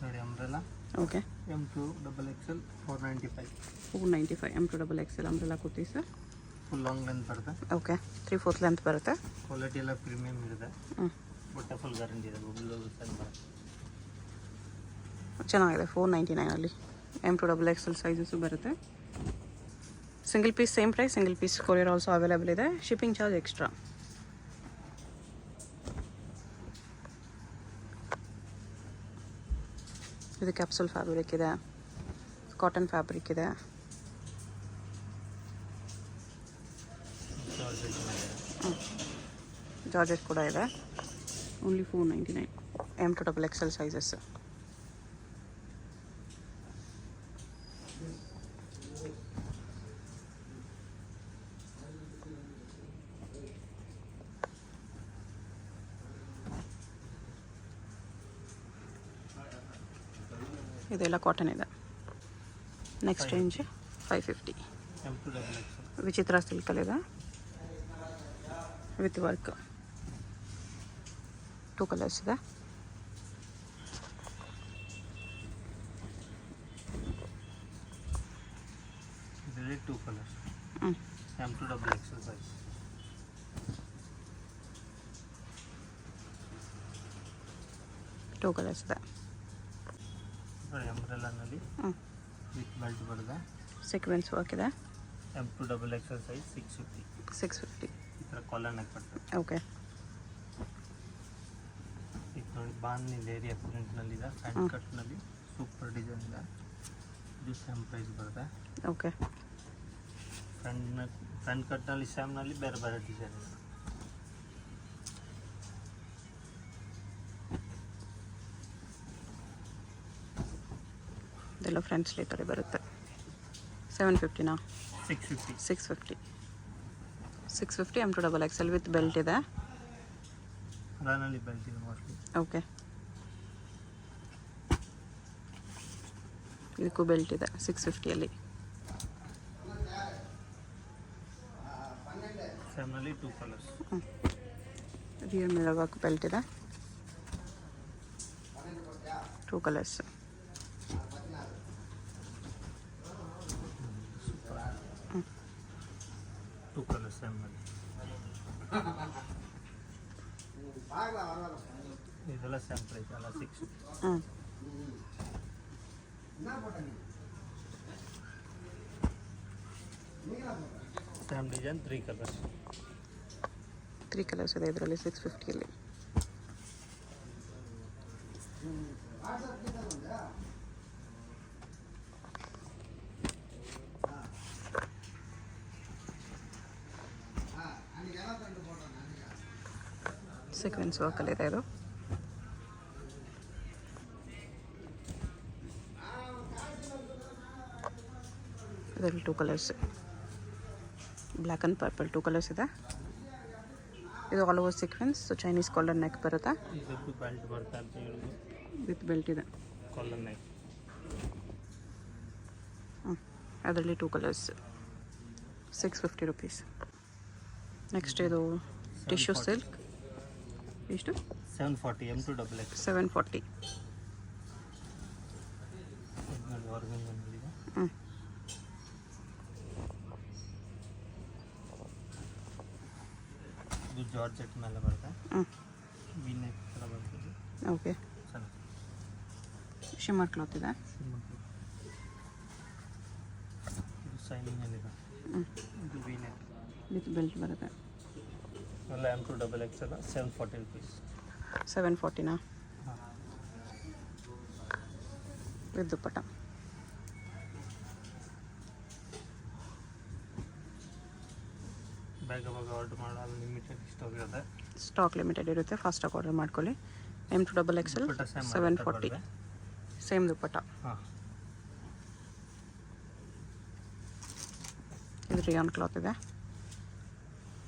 ನೋಡಿ umbrella okay M2XXL 495. 495 M2XXL umbrella kurti sir. Full long length ಬರುತ್ತೆ. Okay 3/4 length ಬರುತ್ತೆ. Quality ಎಲ್ಲ ಪ್ರೀಮಿಯಮ್ ಇದೆ. ಹ್ಞೂ ಬಟ್ಟೆ ಫುಲ್ ಗ್ಯಾರಂಟಿ ಇದೆ. ಗೂಗಲ್ ಸೆಂಡ್ ಬರುತ್ತೆ. ಚೆನ್ನಾಗಿದೆ 499ಅಲ್ಲಿ M2XXL ಸೈಜಸ್ಸು ಬರುತ್ತೆ. Single piece same price, single piece courier also available ಇದೆ. Shipping charge extra. ಇದು ಕ್ಯಾಪ್ಸೂಲ್ ಫ್ಯಾಬ್ರಿಕ್ ಇದೆ, ಕಾಟನ್ ಫ್ಯಾಬ್ರಿಕ್ ಇದೆ. ಜಾರ್ಜೆಟ್ ಕೂಡ ಇದೆ. Only 499 M2XXL sizes. ಇದೆಲ್ಲ ಕಾಟನ್ ಇದೆ. Next range 550 M2XXL. ವಿಚಿತ್ರ ಸಿಲ್ಕಲ್ಲಿದೆ ವಿತ್ ವರ್ಕ್. 2 ಕಲರ್ಸ್ ಇದೆ. ಇದರಲ್ಲಿ 2 colours. M2XXL size. Two colours ಇದೆ. ಅಂಬ್ರೆಲಾನಲ್ಲಿ ವಿತ್ ಬೆಲ್ಟ್ ಬರುತ್ತೆ. ಸೀಕ್ವೆನ್ಸ್ ವರ್ಕ್ ಇದೆ. M2XXL size 650. 650 ಈ ಥರ ಕಾಲರ್ ನೆಕ್ ಬರ್ತದೆ. ಓಕೆ. ಇದು ನೋಡಿ ಬಾಂದಿನ ಏರಿಯಾ ಪ್ರಿಂಟ್ನಲ್ಲಿದೆ. ಫ್ರಂಟ್ ಕಟ್ನಲ್ಲಿ ಸೂಪರ್ ಡಿಸೈನ್ ಇದೆ. ಇದು ಸೇಮ್ ಪ್ರೈಸ್ ಬರುತ್ತೆ. ಓಕೆ. ಫ್ರಂಟ್ ಕಟ್ನಲ್ಲಿ ಸೇಮ್ನಲ್ಲಿ ಬೇರೆ ಬೇರೆ ಡಿಸೈನ್ ಇದೆ. ಇದೆಲ್ಲ ಫ್ರಂಟ್ ಸ್ಲೀಟಲ್ಲಿ ಬರುತ್ತೆ. 750ನಾ? 650. 650 650 M2XXL ವಿತ್ ಬೆಲ್ಟ್ ಇದೆ. ಅದರಲ್ಲಿ ಬೆಲ್ಟ್ ಇದೆ ಮೋಸ್ಟ್ಲಿ. ಓಕೆ. ಇದಕ್ಕೂ ಬೆಲ್ಟ್ ಇದೆ 650ಅಲ್ಲಿ. ಸೇಮ್ನಲ್ಲಿ 2 colours. Real mirror work belt ಇದೆ. 2 ಕಲರ್ಸ್. Two colours ಸೇಮ್ನಲ್ಲಿ. ಇದೆಲ್ಲ ಸೇಮ್ ಪ್ರೈಸ್ ಎಲ್ಲ 650. Same design 3 colours. 3 ಕಲರ್ಸ್ ಇದೆ ಇದರಲ್ಲಿ 650ಅಲ್ಲಿ. ಸೀಕ್ವೆನ್ಸ್ ವರ್ಕಲ್ಲಿದೆ ಇದು. ಇದರಲ್ಲಿ 2 colours, black and purple 2 colours ಇದೆ. ಇದು all over sequence Chinese collar neck ಬರುತ್ತೆ. ಇದಕ್ಕೂ ಬೆಲ್ಟ್ ಬರುತ್ತೆ ಅಂತ ಹೇಳಿದ್ರು. ವಿತ್ ಬೆಲ್ಟ್ ಇದೆ. Collar neck. ಅದರಲ್ಲಿ 2 ಕಲರ್ಸ್ 650 ರುಪೀಸ್. ನೆಕ್ಸ್ಟ್ ಇದು ಟಿಶ್ಯೂ ಸಿಲ್ಕ್. ಎಷ್ಟು? 740 M2XXL. 740. ಇದು ಜಾರ್ಜೆಟ್ ಮೇಲೆ ಬರುತ್ತೆ. ವಿ ನೆಕ್ ಥರ ಬರ್ತದೆ. ಓಕೆ. ಚೆನ್ನಾಗಿ ಶಿಮ್ಮರ್ ಕ್ಲಾತ್ ಇದೆ. ಇದು ಸೈನಿಂಗಲ್ಲಿದೆ. ಇದು ವಿ ನೆಕ್ ವಿತ್ ಬೆಲ್ಟ್ ಬರುತ್ತೆ. ಎಲ್ಲ M2XXL 740 ರುಪೀಸ್. 740ನಾ? ವಿತ್ ದುಪ್ಪಟ್ಟ. ಬೇಗ ಆರ್ಡರ್ ಮಾಡಲು ಲಿಮಿಟೆಡ್ ಸ್ಟಾಕ್ ಇರುತ್ತೆ. ಸ್ಟಾಕ್ ಲಿಮಿಟೆಡ್ ಇರುತ್ತೆ. ಫಾಸ್ಟಾಗಿ ಆರ್ಡರ್ ಮಾಡ್ಕೊಳ್ಳಿ. M2XXL 740. ಸೇಮ್ ದುಪ್ಪಟ್ಟ. ಹಾಂ. ಇದು ರಿಯಾನ್ ಕ್ಲಾತ್ ಇದೆ.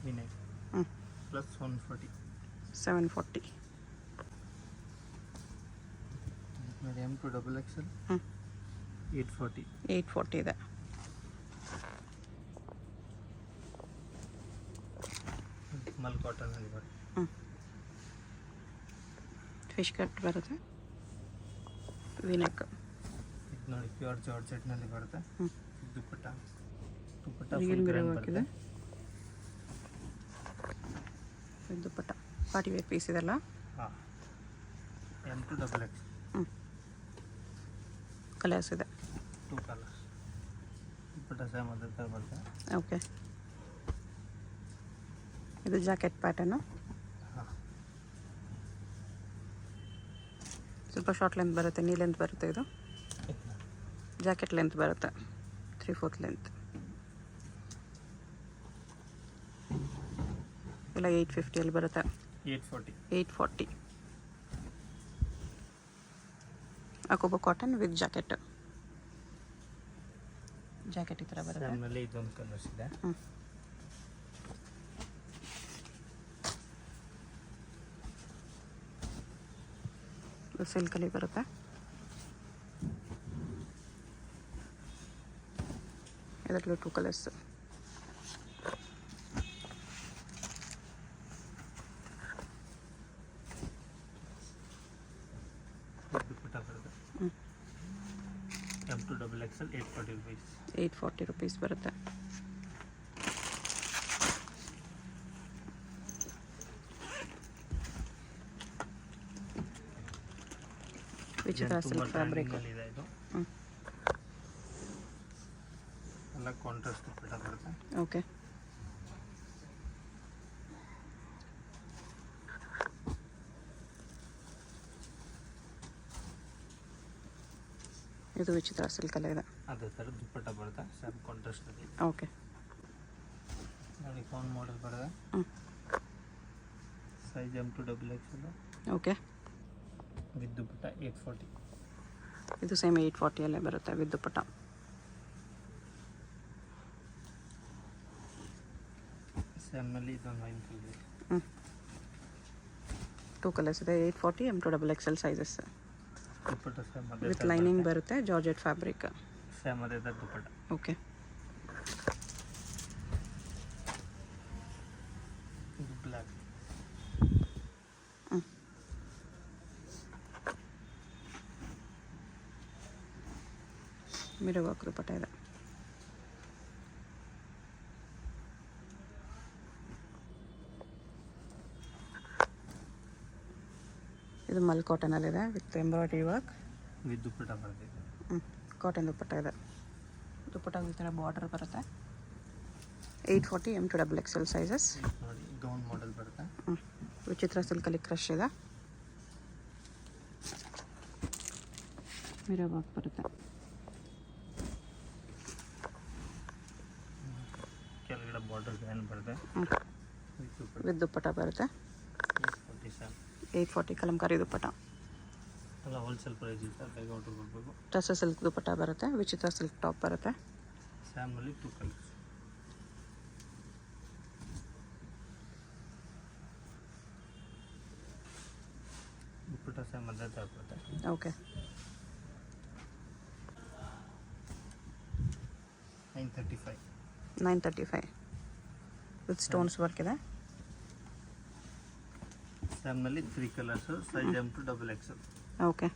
V neck plus 140. 740. M2XXL 840. 840 ಇದೆ. ಮಲ್ ಕಾಟನಲ್ಲಿ ಬರುತ್ತೆ. ಫಿಶ್ ಕಟ್ ಬರುತ್ತೆ. ವಿನೆಕ್. ಇದು ನೋಡಿ ಪ್ಯೂರ್ ಜಾರ್ಜೆಟ್ನಲ್ಲಿ ಬರುತ್ತೆ. ಹ್ಞೂ, dupatta dupatta real full mirror grand work ಬರುತ್ತೆ. ಇದೆ ದುಪ್ಪಟ್ಟ. ಪಾರ್ಟಿ ವೇರ್ ಪೀಸ್ ಇದೆಲ್ಲ. ಹಾಂ, M2XX. ಹ್ಞೂ, ಕಲರ್ಸ್ ಇದೆ. 2 ಕಲರ್ಸ್. ದುಪ್ಪಟ್ಟ ಸೇಮ್ ಅದೇ ಥರ ಬರುತ್ತೆ. ಓಕೆ, ಇದು ಜಾಕೆಟ್ ಪ್ಯಾಟರ್ನು. ಹಾಂ, ಸ್ವಲ್ಪ ಶಾರ್ಟ್ ಲೆಂತ್ ಬರುತ್ತೆ, ನೀ ಲೆಂತ್ ಬರುತ್ತೆ. ಇದು ಜಾಕೆಟ್ ಲೆಂತ್ ಬರುತ್ತೆ, 3/4 ಲೆಂತ್. ಎಲ್ಲ 850 ಬರುತ್ತೆ. 840. 840. ಅಕೋಬಾ ಕಾಟನ್ ವಿತ್ ಜಾಕೆಟ್. ಜಾಕೆಟ್ ಈ ಥರ ಬರುತ್ತೆ. ಆಮೇಲೆ ಇದೊಂದು ಕಲರ್ಸ್ ಇದೆ. ಹ್ಞೂ, ಸಿಲ್ಕಲ್ಲಿ ಬರುತ್ತೆ. ಇದರಲ್ಲೂ 2 ಕಲರ್ಸ್. ದುಪ್ಪಟ್ಟ ಬರುತ್ತೆ. ಹ್ಞೂ, M2XX 840 rupees. 840 ರುಪೀಸ್ ಬರುತ್ತೆ. ವಿಚಿತ್ರ ಸಿಲ್ಕ್ ಫ್ಯಾಬ್ರಿಕ್. ಇದೆ ಇದು. ಹ್ಞೂ, ಎಲ್ಲ ಕಾಂಟ್ರಾಸ್ಟ್ ದುಪ್ಪಟ್ಟ ಬರುತ್ತೆ. ಓಕೆ. ಇದು ವಿಚಿತ್ರ ಸಿಲ್ಕಲ್ಲೇ ಇದೆ. ಅದೇ ಥರ ದುಪ್ಪಟ್ಟ ಬರುತ್ತೆ, ಸೇಮ್ ಕಾಂಟ್ರಾಸ್ಟಲ್ಲಿ. ಓಕೆ. ನೋಡಿ ಫೋನ್ ಮಾಡೆಲ್ ಬರುತ್ತೆ. ಹ್ಞೂ, ಸೈಜ್ M2XX ಓಕೆ. ವಿತ್ ದುಪ್ಪಟ್ಟ 840. ಇದು ಸೇಮ್ 840 ಬರುತ್ತೆ ವಿತ್ ದುಪ್ಪಟ್ಟ. ಸ್ಯಾಮ್ನಲ್ಲಿ ಇದೊಂದು ವೈನ್ ಕಲರ್. ಹ್ಞೂ, 2 ಕಲರ್ಸ್ ಇದೆ. 840 M2XXL ಸೈಜಸ್ ದುಪ್ಪಟ್ಟ ಸೇಮ್ ಅದೇ ವಿತ್ ಥರ ಲೈನಿಂಗ್ ಬರುತ್ತೆ. Georgette fabric. ಸೇಮ್ ಅದೇ ಥರ ದುಪ್ಪಟ್ಟ. ಓಕೆ. ಇದು ಬ್ಲ್ಯಾಕ್. ಹ್ಞೂ, ಮಿರರ್ ವರ್ಕ್ ದುಪ್ಪಟ್ಟ ಇದೆ. ಇದು ಮಲ್ ಕಾಟನಲ್ಲಿದೆ with embroidery work. With dupatta ಬರುತ್ತೆ. ಹ್ಞೂ, ಕಾಟನ್ ದುಪ್ಪಟ್ಟ ಇದೆ. ದುಪ್ಪಟ್ಟ ಈ ಥರ ಬಾರ್ಡರ್ ಬರುತ್ತೆ. 840 M2XXL ಸೈಜಸ್. ನೋಡಿ ಗೌನ್ ಮಾಡೆಲ್ ಬರುತ್ತೆ. ಹ್ಞೂ, ವಿಚಿತ್ರ ಸಿಲ್ಕಲ್ಲಿ ಕ್ರಶ್ ಇದೆ. ಮಿರರ್ ವರ್ಕ್ ಬರುತ್ತೆ. ಕೆಳಗಡೆ ಬಾರ್ಡರ್ ಗ್ರ್ಯಾಂಡ್ ಬರುತ್ತೆ. ಹ್ಞೂ, ವಿತ್ ದುಪ್ಪಟ್ಟ ವಿತ್ ದುಪ್ಪಟ್ಟ ಬರುತ್ತೆ. 847. 840 ಕಲಂಕಾರಿ ದುಪ್ಪಟ್ಟ. ಎಲ್ಲ ಹೋಲ್ಸೇಲ್ ಪ್ರೈಸ್ ಇದೆ, ಬೇಗ ಆರ್ಡರ್ ಕೊಡಬೇಕು. ಟಸರ್ ಸಿಲ್ಕ್ ದುಪ್ಪಟ್ಟ ಬರುತ್ತೆ. ವಿಚಿತ್ರ ಸಿಲ್ಕ್ ಟಾಪ್ ಬರುತ್ತೆ. ಸ್ಯಾಮ್ನಲ್ಲಿ 2 ಕಲರ್ಸ್. ದುಪ್ಪಟ್ಟ ಸ್ಯಾಮ್ ಅದೇ ಥರ ಬರುತ್ತೆ. ಓಕೆ. 935. 935 ವಿತ್ ಸ್ಟೋನ್ಸ್ ವರ್ಕ್ ಇದೆ. ಸ್ಯಾಮ್ನಲ್ಲಿ 3 ಕಲರ್ಸು. Size M2XXL. ಓಕೆ.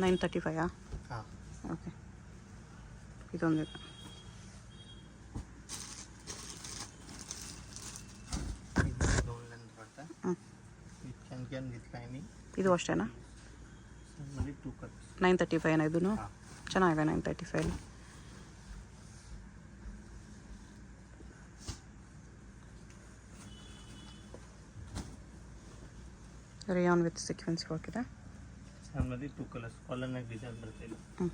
$935. ಹಾಂ, ಓಕೆ. ಇದೊಂದು ಇದು ಗೌನ್ ಲೆಂತ್ ಬರುತ್ತೆ. ಹ್ಞೂ, ವಿತ್ ಕ್ಯಾನ್ ವಿತ್ ಲೈನಿಂಗ್. ಇದು ಅಷ್ಟೇನಾ? ಸ್ಯಾಮ್ನಲ್ಲಿ 2 ಕಲರ್ಸ್. 935 ಇದೂ ಹಾಂ, ಚೆನ್ನಾಗಿದೆ. 935 ರೇಯಾನ್ ವಿತ್ ಸೀಕ್ವೆನ್ಸ್ ವರ್ಕ್ ಇದೆ. ಸ್ಯಾಮ್ನಲ್ಲಿ 2 ಕಲರ್ಸ್. ಕಾಲರ್ ನೆಕ್ ಡಿಸೈನ್ ಬರುತ್ತೆ ಇಲ್ಲ. ಹ್ಞೂ,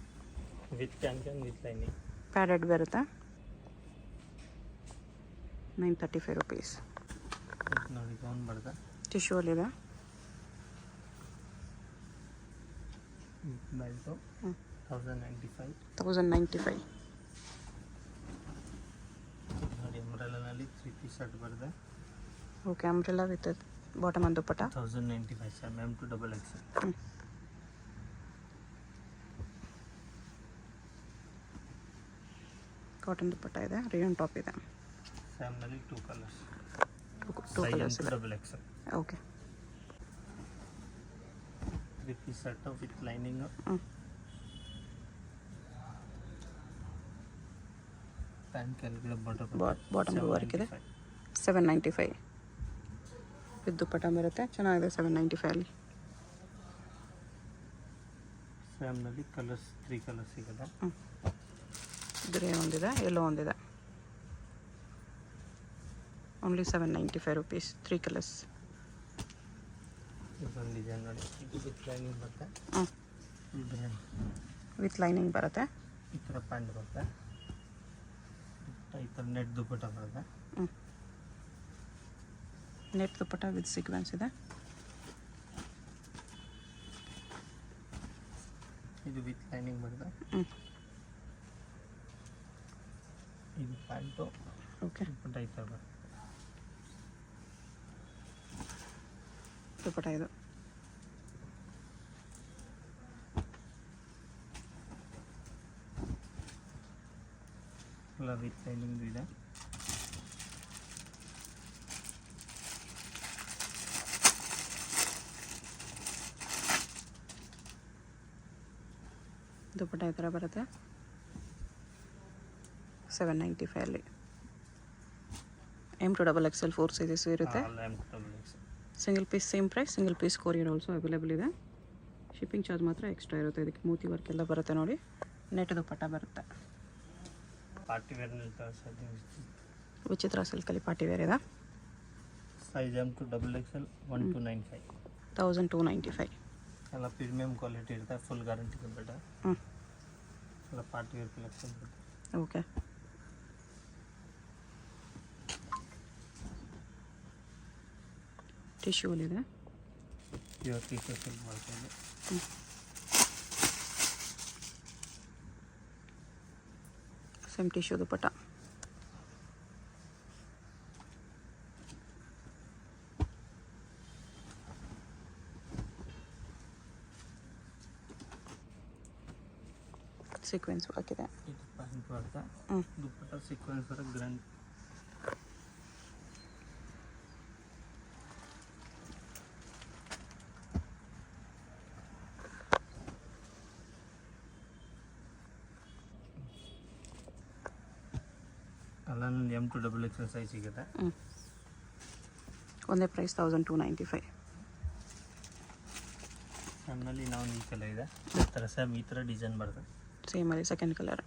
with can with lining. Padded ಬರುತ್ತೆ. 935 ರುಪೀಸ್. ಇದು ನೋಡಿ ಗೌನ್ ಬರುತ್ತೆ. ಟಿಶ್ಯೂ ಅಲ್ಲಿದೆ. ಬೆಲ್ಟು ಹ್ಞೂ, 1095. 1095. ನೋಡಿ ಅಂಬ್ರೆಲಾನಲ್ಲಿ 3 ಪೀಸ್ ಸೆಟ್ ಬರುತ್ತೆ. Okay, umbrella with bottom and dupatta. 1095 same M to double X. Cotton dupatta ಇದೆ, ರೇಯನ್ ಟಾಪ್ ಇದೆ. ಸ್ಯಾಮ್ನಲ್ಲಿ 2 ಕಲರ್ಸ್, ಟೂ ಕಲರ್ಸ್ ಇದೆ. Double X. Okay, 3 piece set with lining. Pant ಕೆಳಗಡೆ ಬಾಟಮ್ ವರ್ಕ್ ಇದೆ. 795 ವಿತ್ ದುಪ್ಪಟ್ಟ ಬರುತ್ತೆ. ಚೆನ್ನಾಗಿದೆ 795 ಅಲ್ಲಿ. ಸ್ಯಾಮ್ನಲ್ಲಿ ಕಲರ್ಸ್ 3 ಕಲರ್ಸ್ ಸಿಗುತ್ತೆ. ಗ್ರೇ ಒಂದಿದೆ, ಯೆಲ್ಲೋ ಒಂದಿದೆ. Only 795 rupees, 3 colours. ಇದೊಂದು ಡಿಸೈನ್ ನೋಡಿ, ಇದು ವಿತ್ ಲೈನಿಂಗ್ ಬರುತ್ತೆ. ವಿತ್ ಲೈನಿಂಗ್ ಬರುತ್ತೆ. ಈ ಥರ ಪ್ಯಾಂಟ್ ಬರುತ್ತೆ, ಈ ಥರ ನೆಟ್ ದುಪ್ಪಟ್ಟ ಬರುತ್ತೆ. ನೆಟ್ ದುಪ್ಪಟ್ಟ ವಿತ್ ಸೀಕ್ವೆನ್ಸ್ ಇದೆ. ಇದು ವಿತ್ ಲೈನಿಂಗ್ ಬರುತ್ತೆ. ಇದು ಪ್ಯಾಂಟು. ಓಕೆ, ದುಪ್ಪಟ್ಟ ಈ ಥರ ಬರುತ್ತೆ. ದುಪ್ಪಟ್ಟ ಇದು. ಎಲ್ಲ ವಿತ್ ಲೈನಿಂಗ್ ಇದೆ. ದುಪ್ಪಟ್ಟ ಈ ಥರ ಬರುತ್ತೆ. 795 ಅಲ್ಲಿ. M to double X L 4 sizes ಇರುತ್ತೆ. Single piece same price, single piece courier also available ಇದೆ. ಶಿಪ್ಪಿಂಗ್ ಚಾರ್ಜ್ ಮಾತ್ರ ಎಕ್ಸ್ಟ್ರಾ ಇರುತ್ತೆ. ಇದಕ್ಕೆ ಮೂತಿ ವರ್ಕ್ ಎಲ್ಲ ಬರುತ್ತೆ ನೋಡಿ. ನೆಟ್ ದುಪ್ಪಟ್ಟ ಬರುತ್ತೆ. ಪಾರ್ಟಿ ವೇರ್ ವಿಚಿತ್ರ ಸಿಲ್ಕಲ್ಲಿ ಪಾರ್ಟಿ ವೇರ್ ಇದೆ. Size M to double XL 1295. 1295. ಎಲ್ಲ ಪ್ರೀಮಿಯಂ ಕ್ವಾಲಿಟಿ ಇರುತ್ತೆ, ಫುಲ್ ಗ್ಯಾರಂಟಿ ಬೇಡ. ಎಲ್ಲ ಪಾರ್ಟಿ ವೇರ್ ಕಲೆಕ್ಷನ್ ಬರುತ್ತೆ. ಓಕೆ, ಟಿಶ್ಯೂಲಿದೆ. ಪ್ಯೂರ್ ಟಿಶ್ಯೂ ಸಿಲ್ಕ್ ಮಾಡ್ತೀವಿ. Same tissue dupatta. ಸೀಕ್ವೆನ್ಸ್ ಹಾಕಿದೆ. ಇದು ಪ್ಯಾಂಟ್ ಬರುತ್ತೆ. ದುಪ್ಪಟ್ಟ ಸೀಕ್ವೆನ್ಸ್ ಬರುತ್ತೆ, ಗ್ರ್ಯಾಂಡ್. ಅಲ್ಲ M to double X size ಸಿಗುತ್ತೆ. ಒಂದೇ ಪ್ರೈಸ್ 1295. ನಮ್ಮಲ್ಲಿ ಇನ್ನೊಂದು ಈ ಕಲರ್ ಇದೆ. ಈ ಥರ ಸೇಮ್ ಈ ಥರ ಡಿಸೈನ್ ಬರುತ್ತೆ. ಸೇಮ್ ಅಲ್ಲಿ ಸೆಕೆಂಡ್ ಕಲರ್.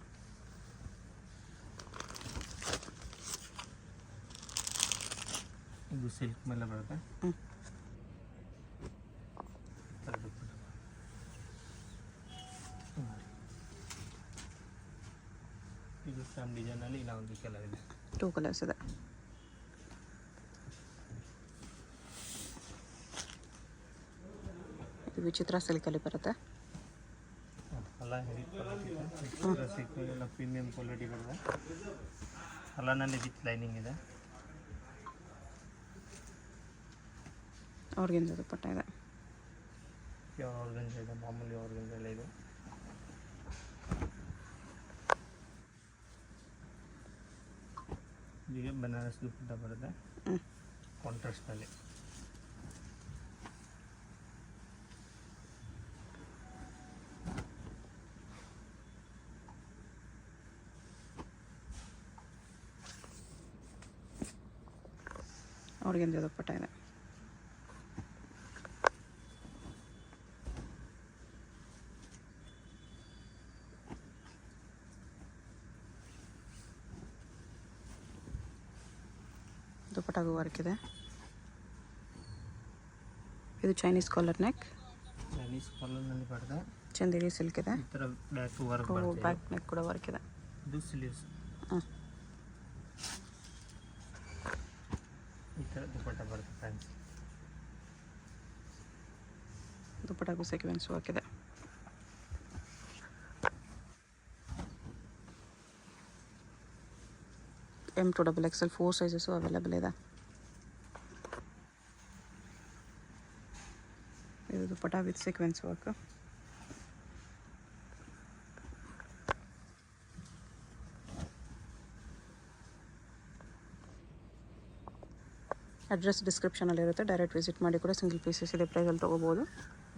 ಇದು ಸಿಲ್ಕ್ ಮೇಲೆ ಬರುತ್ತೆ. ಇದು ಸೇಮ್ ಡಿಸೈನಲ್ಲಿ ಇನ್ನೊಂದು ಕಲರ್ ಇದೆ. 2 ಕಲರ್ಸ್ ಇದೆ. ಇದು ವಿಚಿತ್ರ ಸಿಲ್ಕಲ್ಲಿ ಬರುತ್ತೆ. ಎಲ್ಲ ಹೆವಿ ಕ್ವಾಲಿಟಿ ಇದೆ. ವಿಚಿತ್ರ ಸಿಲ್ಕ್ ಎಲ್ಲ ಪ್ರೀಮಿಯಂ ಕ್ವಾಲಿಟಿ ಬರುತ್ತೆ. ಅಲ್ಲನಲ್ಲಿ ವಿತ್ ಲೈನಿಂಗ್ ಇದೆ. ಆರ್ಗೆನ್ಜಾ ದುಪ್ಪಟ್ಟ ಇದೆ. ಪ್ಯೂರ್ ಆರ್ಗೆನ್ಜಾ ಇದೆ, ಮಾಮೂಲಿ ಆರ್ಗೆನ್ಜಾ ಎಲ್ಲ ಇದೆ. ಈಗ ಬನಾರಸ್ ದುಪ್ಪಟ್ಟ ಬರುತ್ತೆ ಕಾಂಟ್ರಾಸ್ಟಲ್ಲಿ. ಆರ್ಗೆನ್ಜಾ ದುಪ್ಪಟ್ಟ ಇದೆ. ದುಪ್ಪಟ್ಟಾಗೂ ವರ್ಕ್ ಇದೆ. ಇದು ಚೈನೀಸ್ ಕಾಲರ್ ನೆಕ್. ಚೈನೀಸ್ ಕಾಲರ್ನಲ್ಲಿ ಬರುತ್ತೆ. ಚಂದೇರಿ ಸಿಲ್ಕ್ ಇದೆ. ಈ ಥರ ಬ್ಯಾಕ್ ವರ್ಕ್ ಬರುತ್ತೆ. ಬ್ಯಾಕ್ ನೆಕ್ ಕೂಡ ವರ್ಕ್ ಇದೆ. ಇದು ಸ್ಲೀವ್ಸ್. ಈ ಥರ ದುಪ್ಪಟ್ಟ ಬರುತ್ತೆ ಫ್ರೆಂಡ್ಸ್. ದುಪ್ಪಟ್ಟಾಗೂ ಸೀಕ್ವೆನ್ಸ್ ವರ್ಕ್ ಇದೆ. M to double X L 4 sizes available ಇದೆ. ಇದು dupatta with sequence work. Address ಡಿಸ್ಕ್ರಿಪ್ಷನಲ್ಲಿರುತ್ತೆ, ಡೈರೆಕ್ಟ್ ವಿಸಿಟ್ ಮಾಡಿ ಕೂಡ ಸಿಂಗಲ್ ಪೀಸಸ್ ಇದೆ ಪ್ರೈಸಲ್ಲಿ ತೊಗೋಬೋದು.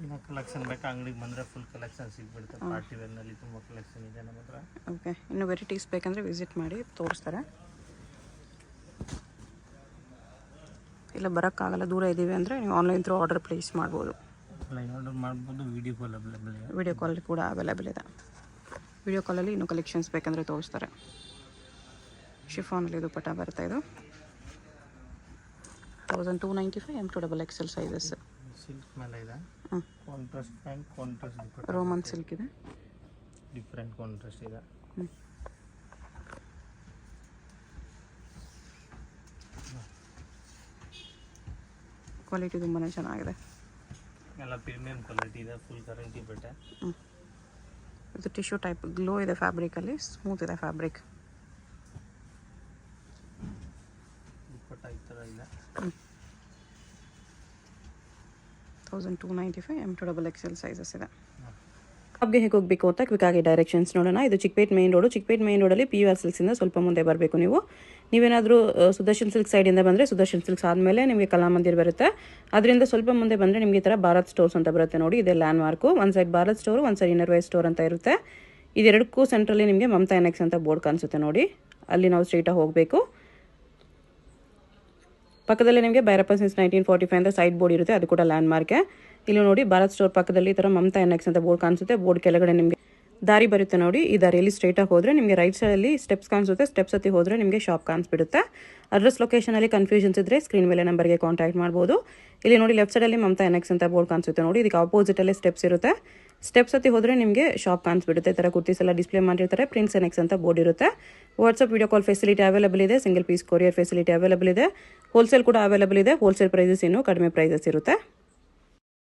ಇನ್ನು ಕಲೆಕ್ಷನ್ ಬೇಕಾ ಅಂಗಡಿಗೆ ಬಂದರೆ ಫುಲ್ ಕಲೆಕ್ಷನ್ ಸಿಗ್ಬಿಡುತ್ತೆ. ಪಾರ್ಟಿ ವೇರ್ನಲ್ಲಿ ತುಂಬ ಕಲೆಕ್ಷನ್ ಇದೆ ನಮ್ಮ ಹತ್ರ. ಓಕೆ, ಇನ್ನು ವೆರೈಟೀಸ್ ಬೇಕಂದರೆ ವಿಸಿಟ್ ಮಾಡಿ ತೋರಿಸ್ತಾರೆ. ಇಲ್ಲ ಬರೋಕ್ಕಾಗಲ್ಲ, ದೂರ ಇದ್ದೀವಿ ಅಂದರೆ ನೀವು ಆನ್ಲೈನ್ ಥ್ರೂ ಆರ್ಡರ್ ಪ್ಲೇಸ್ ಮಾಡ್ಬೋದು. ಆನ್ಲೈನ್ ಆರ್ಡರ್ ಮಾಡ್ಬೋದು, ವೀಡಿಯೋ ಕಾಲ್ ಅವೈಲೇಬಲ್ ಇದೆ. ವೀಡಿಯೋ ಕಾಲ್ ಕೂಡ ಅವೈಲೇಬಲ್ ಇದೆ. ವೀಡಿಯೋ ಕಾಲಲ್ಲಿ ಇನ್ನೂ ಕಲೆಕ್ಷನ್ಸ್ ಬೇಕಂದರೆ ತೋರಿಸ್ತಾರೆ. ಶಿಫಾನಲ್ಲಿ ದುಪ್ಪಟ್ಟ ಬರುತ್ತೆ. ಇದು 1295 M2XXL ಸೈಜಸ್. ಸಿಲ್ಕ್ ಮೇಲೆ ಇದೆ. ಕಾಂಟ್ರಾಸ್ಟ್ ಪ್ಯಾಂಟ್, ಕಾಂಟ್ರಾಸ್ಟ್ ದುಪ್ಪಟ್ಟ. ರೋಮನ್ ಸಿಲ್ಕ್ ಇದೆ, ಡಿಫ್ರೆಂಟ್ ಕಾಂಟ್ರಾಸ್ಟ್ ಇದೆ. ಕ್ವಾಲಿಟಿ ತುಂಬಾ ಚೆನ್ನಾಗಿದೆ. ಎಲ್ಲ ಪ್ರೀಮಿಯಂ ಕ್ವಾಲಿಟಿ ಇದೆ, ಫುಲ್ ಗ್ಯಾರಂಟಿ ಬಟ್ಟೆ. ಇದು ಟಿಶ್ಯೂ ಟೈಪ್ ಗ್ಲೋ ಇದೆ ಫ್ಯಾಬ್ರಿಕಲ್ಲಿ, ಸ್ಮೂತ್ ಇದೆ ಫ್ಯಾಬ್ರಿಕ್. ದುಪ್ಪಟ್ಟ ಈ ಥರ ಇದೆ. 1295 M2XXL ಸೈಜಸ್ ಇದೆ. ಶಾಪ್ಗೆ ಹೇಗೆ ಹೋಗಬೇಕು ಅಂತ ಕ್ವಿಕ್ಕಾಗಿ ಡೈರೆಕ್ಷನ್ಸ್ ನೋಡೋಣ. ಇದು Chickpet main road. Chickpet main ರೋಡಲ್ಲಿ PVR ಸಿಲ್ಕ್ಸಿಂದ ಸ್ವಲ್ಪ ಮುಂದೆ ಬರಬೇಕು ನೀವು. ನೀವೇನಾದರೂ ಸುದರ್ಶನ್ ಸಿಲ್ಕ್ ಸೈಡಿಂದ ಬಂದರೆ ಸುದರ್ಶನ್ ಸಿಲ್ಕ್ಸ್ ಆದಮೇಲೆ ನಿಮಗೆ ಕಲಾಮಂದಿರ್ ಬರುತ್ತೆ. ಅದರಿಂದ ಸ್ವಲ್ಪ ಮುಂದೆ ಬಂದರೆ ನಿಮಗೆ ಈ ಥರ ಭಾರತ್ ಸ್ಟೋರ್ಸ್ ಅಂತ ಬರುತ್ತೆ ನೋಡಿ. ಇದೆ ಲ್ಯಾಂಡ್ ಮಾರ್ಕು. ಒಂದು ಸೈಡ್ ಭಾರತ್ ಸ್ಟೋರು, ಒಂದು ಸೈಡ್ ಇನ್ನರ್ ವೇರ್ ಸ್ಟೋರ್ ಅಂತ ಇರುತ್ತೆ. ಇದೆರಡಕ್ಕೂ ಸೆಂಟ್ರಲ್ಲಿ ನಿಮಗೆ ಮಮತಾ NX ಅಂತ ಬೋರ್ಡ್ ಕಾಣಿಸುತ್ತೆ ನೋಡಿ. ಅಲ್ಲಿ ನಾವು ಸ್ಟ್ರೈಟಾಗಿ ಹೋಗಬೇಕು. ಪಕ್ಕದಲ್ಲೇ ನಿಮಗೆ ಭೈರಪ್ಪ ಸಿನ್ಸ್ 1945 ಅಂತ ಸೈಡ್ ಬೋರ್ಡ್ ಇರುತ್ತೆ, ಅದು ಕೂಡ ಲ್ಯಾಂಡ್ ಮಾರ್ಕೆ. ಇಲ್ಲಿ ನೋಡಿ ಭಾರತ್ ಸ್ಟೋರ್ ಪಕ್ಕದಲ್ಲಿ ಈ ಥರ ಮಮತಾ NX ಅಂತ ಬೋರ್ಡ್ ಕಾಣಿಸುತ್ತೆ. ಬೋರ್ಡ್ ಕೆಳಗಡೆ ನಿಮಗೆ ದಾರಿ ಬರುತ್ತೆ ನೋಡಿ. ಈ ದಾರಿಯಲ್ಲಿ ಸ್ಟ್ರೈಟಾಗಿ ಹೋದರೆ ನಿಮಗೆ ರೈಟ್ ಸೈಡಲ್ಲಿ ಸ್ಟೆಪ್ಸ್ ಕಾಣಿಸುತ್ತೆ. ಸ್ಟೆಪ್ಸ್ ಹತ್ತಿ ಹೋದರೆ ನಿಮಗೆ ಶಾಪ್ ಕಾಣಿಸ್ಬಿಡುತ್ತೆ. ಅಡ್ರೆಸ್ ಲೊಕೇಶನಲ್ಲಿ ಕನ್ಫ್ಯೂಷನ್ಸ್ ಇದ್ದರೆ ಸ್ಕ್ರೀನ್ ಮೇಲೆ ನಂಬರ್ಗೆ ಕಾಂಟ್ಯಾಕ್ಟ್ ಮಾಡ್ಬೋದು. ಇಲ್ಲಿ ನೋಡಿ ಲೆಫ್ಟ್ ಸೈಡಲ್ಲಿ ಮಮತಾ NX ಅಂತ ಬೋರ್ಡ್ ಕಾಣಿಸುತ್ತೆ ನೋಡಿ. ಇದಕ್ಕೆ ಆಪೋಸಿಟಲ್ಲೇ ಸ್ಟೆಪ್ಸ್ ಇರುತ್ತೆ. ಸ್ಟೆಪ್ಸ್ ಹತ್ತಿ ಹೋದರೆ ನಿಮಗೆ ಶಾಪ್ ಕಾಣಿಸ್ಬಿಡುತ್ತೆ. ಈ ಥರ ಕುರ್ತೀಸ್ ಎಲ್ಲ ಡಿಸ್ಪ್ಲೇ ಮಾಡಿರ್ತಾರೆ. ಪ್ರಿನ್ಸ್ NX ಅಂತ ಬೋರ್ಡ್ ಇರುತ್ತೆ. WhatsApp video call facility available ಇದೆ. Single piece courier facility available ಇದೆ. ಹೋಲ್ಸೇಲ್ ಕೂಡ ಅವೈಲೇಬಲ್ ಇದೆ. ಹೋಲ್ಸೇಲ್ ಪ್ರೈಸಸ್ ಇನ್ನೂ ಕಡಿಮೆ ಪ್ರೈಸಸ್ ಇರುತ್ತೆ.